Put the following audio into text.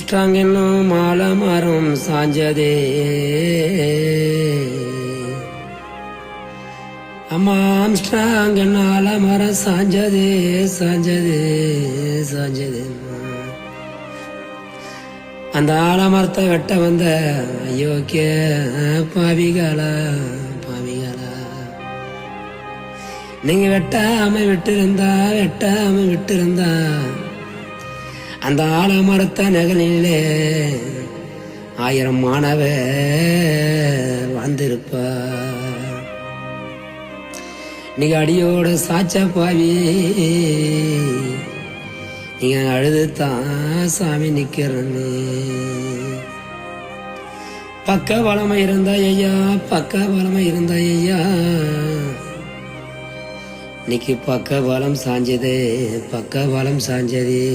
ஸ்ட்ராங்கென்னும் மாலமரம் சாஞ்சதே அம்மா ஆம்ஸ்ட்ராங்கன் ஆலமரம் சாஞ்சதே சாஞ்சதே சாஞ்சதே. அந்த ஆலமரத்தை வெட்ட வந்த அயோக்கிய பாவிகளா பாவிகளா, நீங்க வெட்டாம விட்டிருந்தா அந்த ஆலமரத்த நகலிலே 1000 மாணவர் வந்திருப்பா. நீங்க அடியோட சாச்ச பாவி, நீங்க அழுதுதான் சாமி நிக்கிறன்னு. பக்க பலமா இருந்தா ஐயா, பக்க பலமா இருந்தா ஐயா, இன்னைக்கு பக்க பலம் சாஞ்சதே, பக்க பலம் சாஞ்சதே.